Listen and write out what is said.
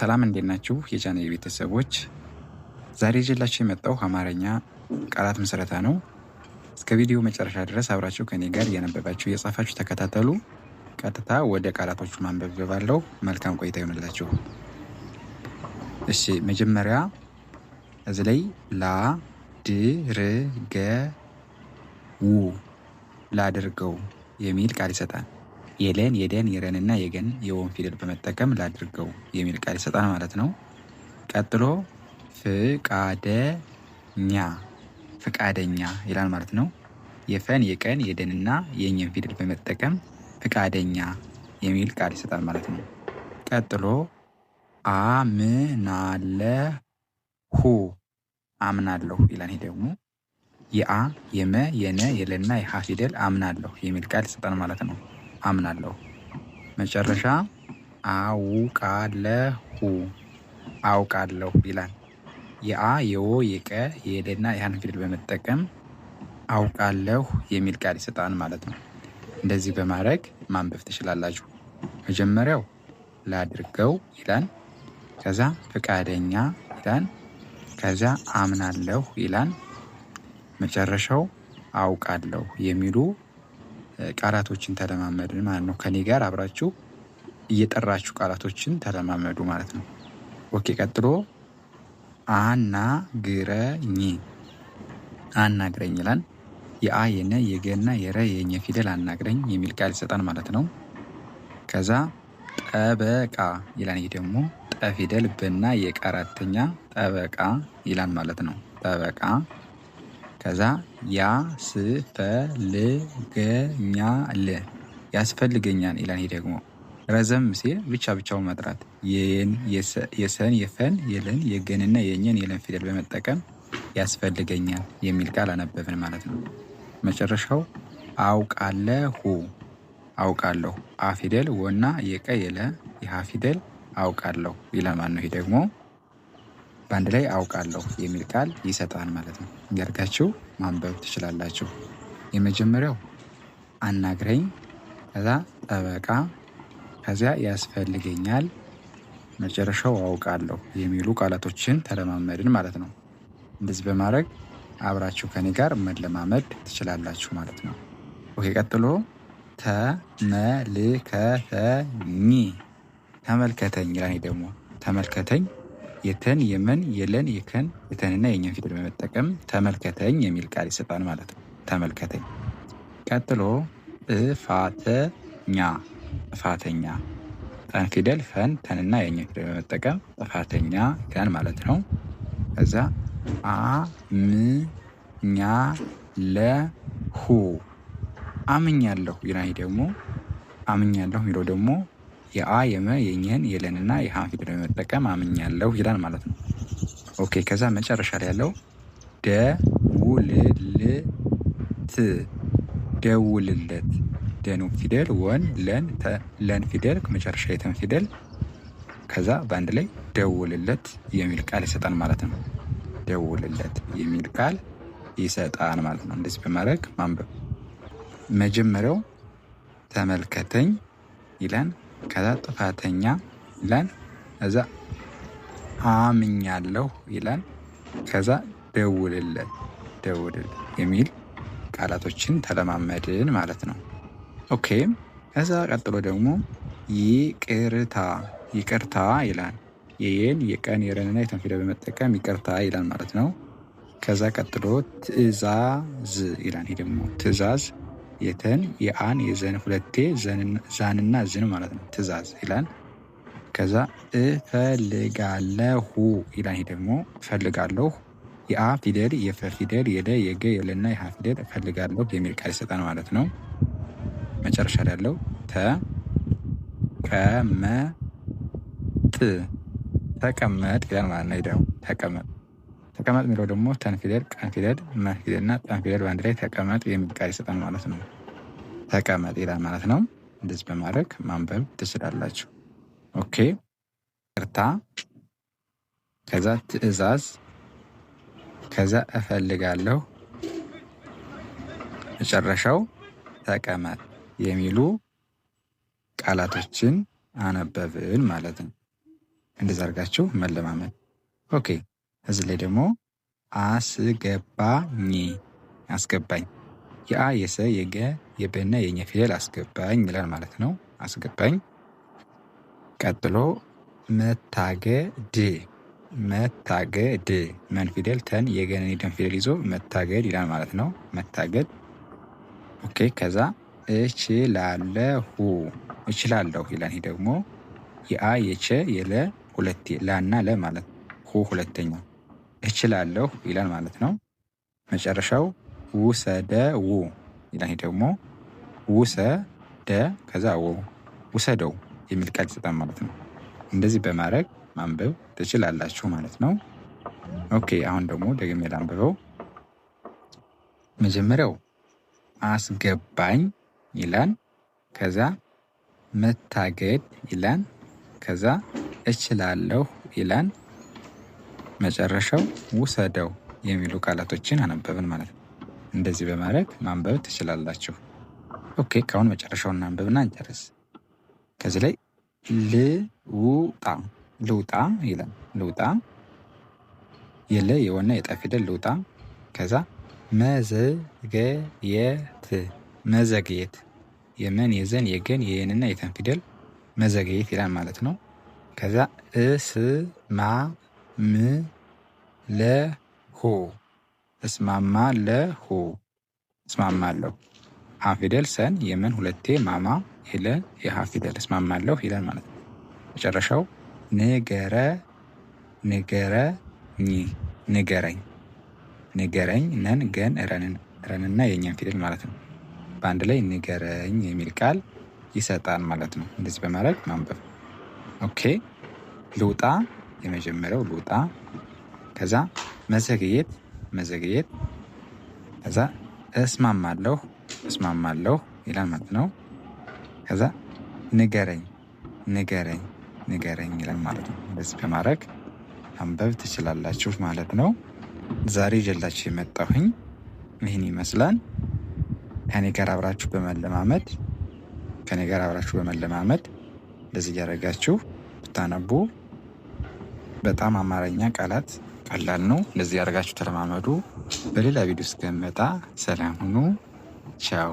ሰላም እንዴት ናችሁ የቻናሌ ቤተሰቦች? ዛሬ ይዤላችሁ የመጣው አማርኛ ቃላት ምስረታ ነው። እስከ ቪዲዮ መጨረሻ ድረስ አብራችሁ ከኔ ጋር እያነበባችሁ እየጻፋችሁ ተከታተሉ። ቀጥታ ወደ ቃላቶቹ ማንበብ ገባለሁ። መልካም ቆይታ ይሁንላችሁ። እሺ መጀመሪያ እዚህ ላይ ላድርገው የሚል ቃል ይሰጣል። የለን የደን የረንና የገን የወን ፊደል በመጠቀም ላድርገው የሚል ቃል ይሰጣል ማለት ነው። ቀጥሎ ፍቃደኛ ይላል ማለት ነው። የፈን የቀን የደንና የኘን ፊደል በመጠቀም ፍቃደኛ የሚል ቃል ይሰጣል ማለት ነው። ቀጥሎ አምናለሁ ይላል። ይሄ ደግሞ የአ የመ የነ የለና የሀ ፊደል አምናለሁ የሚል ቃል ይሰጣል ማለት ነው። አምናለሁ። መጨረሻ አውቃለሁ ይላል። የአ የወ የቀ የለና የሀን ፊደል በመጠቀም አውቃለሁ የሚል ቃል ይሰጣል ማለት ነው። እንደዚህ በማድረግ ማንበብ ትችላላችሁ። መጀመሪያው ላድርገው ይላል። ከዛ ፍቃደኛ ይላል። ከዛ አምናለሁ ይላል። መጨረሻው አውቃለሁ የሚሉ ቃላቶችን ተለማመድን ማለት ነው። ከኔ ጋር አብራችሁ እየጠራችሁ ቃላቶችን ተለማመዱ ማለት ነው። ኦኬ። ቀጥሎ አናግረኝ ይላል። የአ የነ የገና የረ የኘ ፊደል አናግረኝ የሚል ቃል ይሰጣል ማለት ነው። ከዛ ጠበቃ ይላል። ይህ ደግሞ ጠ ፊደል በና የቀ አራተኛ ጠበቃ ይላል ማለት ነው። ጠበቃ። ከዛ ያስፈልገኛል ይላል። ይህ ደግሞ ረዘም ሲል ብቻውን መጥራት የሰን የፈን የለን የገንና የኘን የለን ፊደል በመጠቀም ያስፈልገኛል የሚል ቃል አነበብን ማለት ነው። መጨረሻው አውቃለሁ አ ፊደል ወና የቀ የለ የሀ ፊደል አውቃለሁ ይላል ማለት ነው። ይሄ ደግሞ በአንድ ላይ አውቃለሁ የሚል ቃል ይሰጣል ማለት ነው። እንዲያርጋችሁ ማንበብ ትችላላችሁ። የመጀመሪያው አናግረኝ፣ ከዛ ጠበቃ፣ ከዚያ ያስፈልገኛል፣ መጨረሻው አውቃለሁ የሚሉ ቃላቶችን ተለማመድን ማለት ነው። እንደዚህ በማድረግ አብራችሁ ከኔ ጋር መለማመድ ትችላላችሁ ማለት ነው። ኦኬ። ቀጥሎ ተመልከተኝ ይላል። ደግሞ ተመልከተኝ የተን የመን የለን የከን የተንና የኘን ፊደል በመጠቀም ተመልከተኝ የሚል ቃል ይሰጣል ማለት ነው። ተመልከተኝ። ቀጥሎ ጥፋተኛ ጠን ፊደል ፈን ተንና የኘን ፊደል በመጠቀም ጥፋተኛ ይላል ማለት ነው። ከዛ አምኛለሁ ይላል። ደግሞ አምኛለሁ የሚለው ደግሞ የአ የመ የኘን የለንና የሀን ፊደል በመጠቀም አምኛለሁ ይላል ማለት ነው። ኦኬ። ከዛ መጨረሻ ላይ ያለው ደውልለት ደኑ ፊደል ወን ለን ፊደል መጨረሻ የተን ፊደል ከዛ በአንድ ላይ ደውልለት የሚል ቃል ይሰጣል ማለት ነው። ደውልለት የሚል ቃል ይሰጣል ማለት ነው። እንደዚህ በማድረግ ማንበብ። መጀመሪያው ተመልከተኝ ይላል። ከዛ ጥፋተኛ ይላል። ከዛ አምኛለሁ ይላል። ከዛ ደውልለት የሚል ቃላቶችን ተለማመድን ማለት ነው። ኦኬ። ከዛ ቀጥሎ ደግሞ ይቅርታ ይላል። የየን የቀን የረንና የተን ፊደል በመጠቀም ይቅርታ ይላል ማለት ነው። ከዛ ቀጥሎ ትዕዛዝ ይላል። ይሄ ደግሞ ትዕዛዝ የተን የአን የዘን ሁለቴ ዛንና ዝን ማለት ነው። ትዕዛዝ ይላል። ከዛ እፈልጋለሁ ይላል። ይሄ ደግሞ እፈልጋለሁ የአ ፊደል የፈ ፊደል የለ የገ የለና የሀ ፊደል እፈልጋለሁ የሚል ቃል ይሰጣል ማለት ነው። መጨረሻ ላይ ያለው ተቀመጥ ይላል ማለት ነው። ደግሞ ተቀመጥ የሚለው ደግሞ ተን ፊደል ቀን ፊደል መ ፊደልና ጠን ፊደል በአንድ ላይ ተቀመጥ የሚል ቃል ይሰጣል ማለት ነው። ተቀመጥ ይላል ማለት ነው። እንደዚህ በማድረግ ማንበብ ትችላላችሁ። ኦኬ። ይቅርታ፣ ከዛ ትዕዛዝ፣ ከዛ እፈልጋለሁ፣ መጨረሻው ተቀመጥ የሚሉ ቃላቶችን አነበብን ማለት ነው። እንደዛ አድርጋችሁ መለማመድ። ኦኬ። እዚህ ላይ ደግሞ አስገባኝ አስገባኝ የአ የሰ የገ የበና የኘ ፊደል አስገባኝ ይላል ማለት ነው። አስገባኝ። ቀጥሎ መታገድ መታገድ መን ፊደል ተን የገነን የደን ፊደል ይዞ መታገድ ይላል ማለት ነው። መታገድ። ኦኬ። ከዛ እችላለሁ እችላለሁ ይላል። ይሄ ደግሞ የአ የቸ የለ ሁለቴ ላና ለ ማለት ሁለተኛ እችላለሁ ይላል ማለት ነው። መጨረሻው ውሰደው ይላል። ይሄ ደግሞ ውሰደ ከዛ ውሰደው የሚል ቃል ይሰጣል ማለት ነው። እንደዚህ በማድረግ ማንበብ ትችላላችሁ ማለት ነው። ኦኬ። አሁን ደግሞ ደግሜ ላንብበው። መጀመሪያው አስገባኝ ይላል። ከዛ መታገድ ይላል። ከዛ እችላለሁ ይላል። መጨረሻው ውሰደው የሚሉ ቃላቶችን አነበብን ማለት ነው። እንደዚህ በማድረግ ማንበብ ትችላላችሁ። ኦኬ። ካሁን መጨረሻውን እናንብብና እንጨርስ። ከዚህ ላይ ልውጣ ልውጣ ይላል። ልውጣ የለ የወና የጠ ፊደል ልውጣ። ከዛ መዘግየት መዘግየት የመን የዘን የገን የየንና የተን ፊደል መዘግየት ይላል ማለት ነው። ከዛ እስማማለሁ እስማማለሁ ሀ ፊደል ሰን የመን ሁለቴ ማማ የለ የሀ ፊደል እስማማለሁ ይላል ማለት ነው። መጨረሻው ንገረኝ ንገረኝ ነን ገን ረንና የኛን ፊደል ማለት ነው። በአንድ ላይ ንገረኝ የሚል ቃል ይሰጣል ማለት ነው። እንደዚህ በማድረግ ማንበብ። ኦኬ። ልውጣ የመጀመሪያው ልውጣ። ከዛ መዘግየት ከዛ እስማማለሁ ይላል ማለት ነው። ከዛ ንገረኝ ይላል ማለት ነው። እንደዚህ በማድረግ ማንበብ ትችላላችሁ ማለት ነው። ዛሬ ይዤላችሁ የመጣሁኝ ይህን ይመስላል። ከኔ ጋር አብራችሁ በመለማመድ እንደዚህ እያደረጋችሁ ብታነቡ በጣም አማርኛ ቃላት ቀላል ነው። እንደዚህ ያደርጋችሁ ተለማመዱ። በሌላ ቪዲዮ እስከምመጣ ሰላም ሁኑ። ቻው።